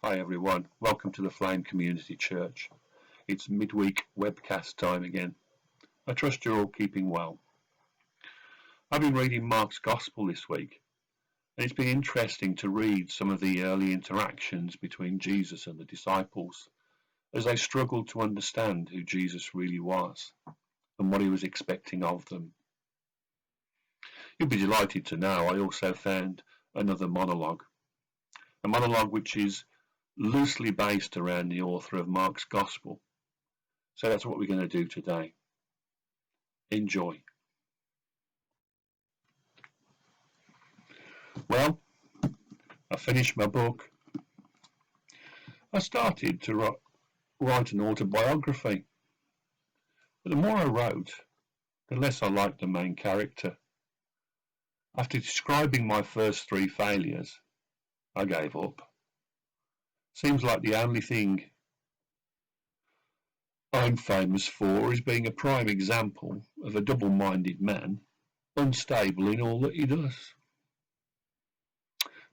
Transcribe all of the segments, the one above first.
Hi everyone, welcome to the Flame Community Church. It's midweek webcast time again. I trust you're all keeping well. I've been reading Mark's Gospel this week, and it's been interesting to read some of the early interactions between Jesus and the disciples as they struggled to understand who Jesus really was and what he was expecting of them. You'll be delighted to know I also found another monologue, a monologue which is loosely based around the author of Mark's Gospel. So that's what we're going to do today. Enjoy. Well, I finished my book. I started to write an autobiography. But the more I wrote, the less I liked the main character. After describing my first 3 failures, I gave up. Seems like the only thing I'm famous for is being a prime example of a double-minded man, unstable in all that he does.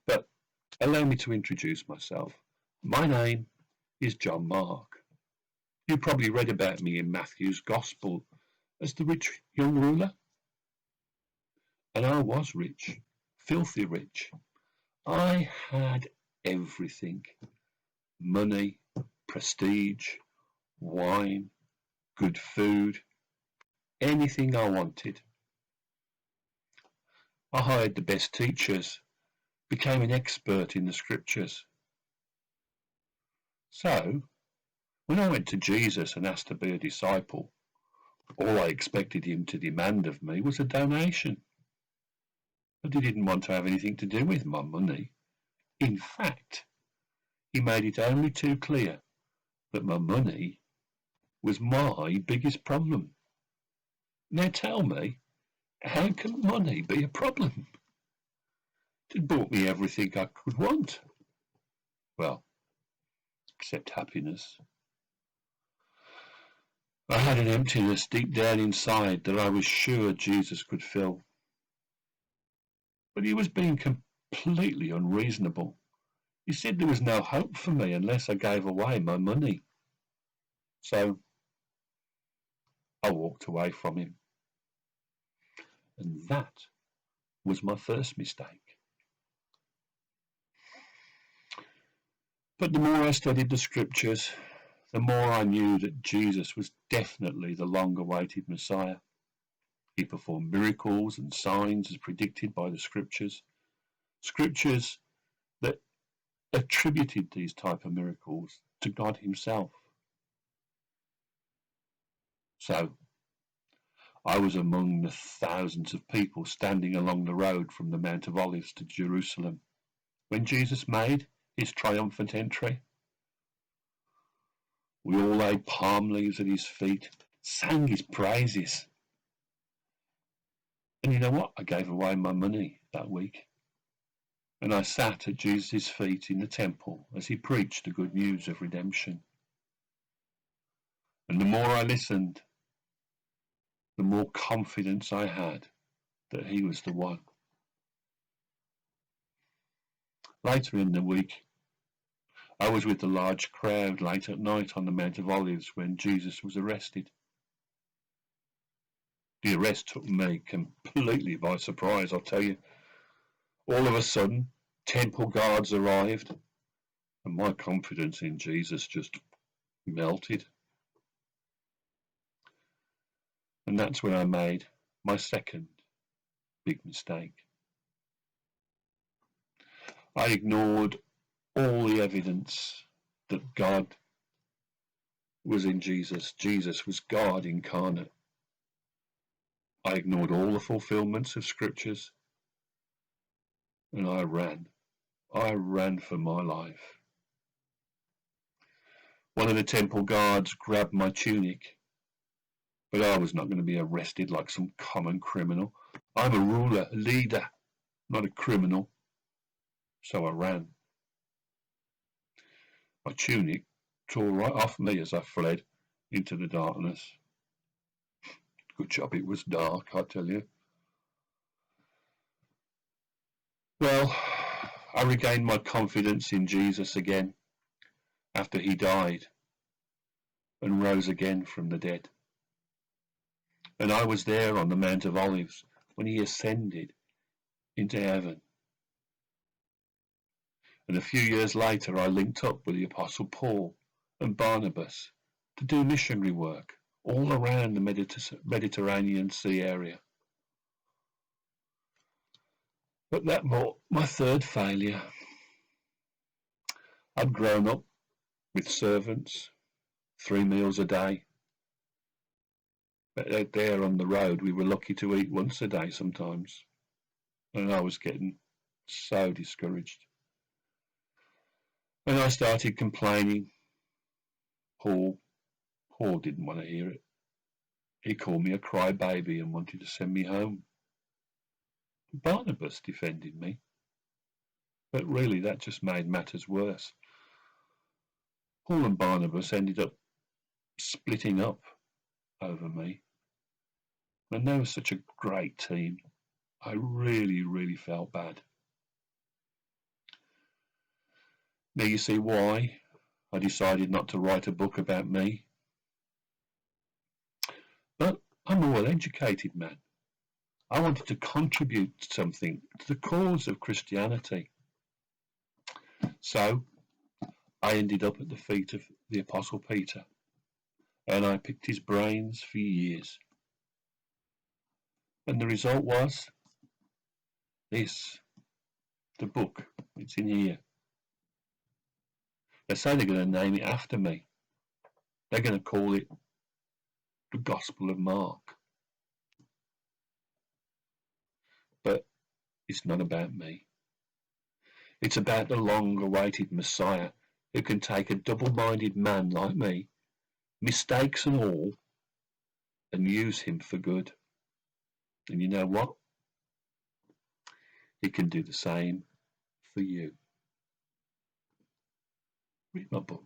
But allow me to introduce myself. My name is John Mark. You probably read about me in Matthew's Gospel as the rich young ruler. And I was rich, filthy rich. I had everything. Money, prestige, wine, good food, anything I wanted. I hired the best teachers, became an expert in the scriptures. So, when I went to Jesus and asked to be a disciple, all I expected him to demand of me was a donation. But he didn't want to have anything to do with my money. In fact, he made it only too clear that my money was my biggest problem. Now tell me, how can money be a problem? It bought me everything I could want. Well, except happiness. I had an emptiness deep down inside that I was sure Jesus could fill. But he was being completely unreasonable. He said there was no hope for me unless I gave away my money. So I walked away from him. And that was my first mistake. But the more I studied the scriptures, the more I knew that Jesus was definitely the long-awaited Messiah. He performed miracles and signs as predicted by the scriptures. Scriptures that attributed these type of miracles to God himself. So, I was among the thousands of people standing along the road from the Mount of Olives to Jerusalem when Jesus made his triumphant entry. We all laid palm leaves at his feet, sang his praises. And you know what? I gave away my money that week. And I sat at Jesus' feet in the temple as he preached the good news of redemption. And the more I listened, the more confidence I had that he was the one. Later in the week, I was with the large crowd late at night on the Mount of Olives when Jesus was arrested. The arrest took me completely by surprise, I'll tell you. All of a sudden, temple guards arrived, and my confidence in Jesus just melted. And that's when I made my second big mistake. I ignored all the evidence that God was in Jesus. Jesus was God incarnate. I ignored all the fulfillments of scriptures, and I ran. I ran for my life. One of the temple guards grabbed my tunic, but I was not going to be arrested like some common criminal. I'm a ruler, a leader, not a criminal. So I ran. My tunic tore right off me as I fled into the darkness. Good job it was dark, I tell you. Well, I regained my confidence in Jesus again, after he died and rose again from the dead. And I was there on the Mount of Olives when he ascended into heaven. And a few years later I linked up with the Apostle Paul and Barnabas to do missionary work all around the Mediterranean Sea area. But that brought my third failure. I'd grown up with servants, 3 meals a day. But out there on the road, we were lucky to eat once a day sometimes. And I was getting so discouraged. And I started complaining. Paul didn't want to hear it. He called me a crybaby and wanted to send me home. Barnabas defended me. But really that just made matters worse. Paul and Barnabas ended up splitting up over me. And they were such a great team. I really felt bad. Now you see why I decided not to write a book about me. But I'm a well-educated man. I wanted to contribute something to the cause of Christianity. So I ended up at the feet of the Apostle Peter, and I picked his brains for years. And the result was this, the book. It's in here. They say they're going to name it after me. They're going to call it the Gospel of Mark. But it's not about me. It's about the long-awaited Messiah who can take a double-minded man like me, mistakes and all, and use him for good. And you know what? He can do the same for you. Read my book.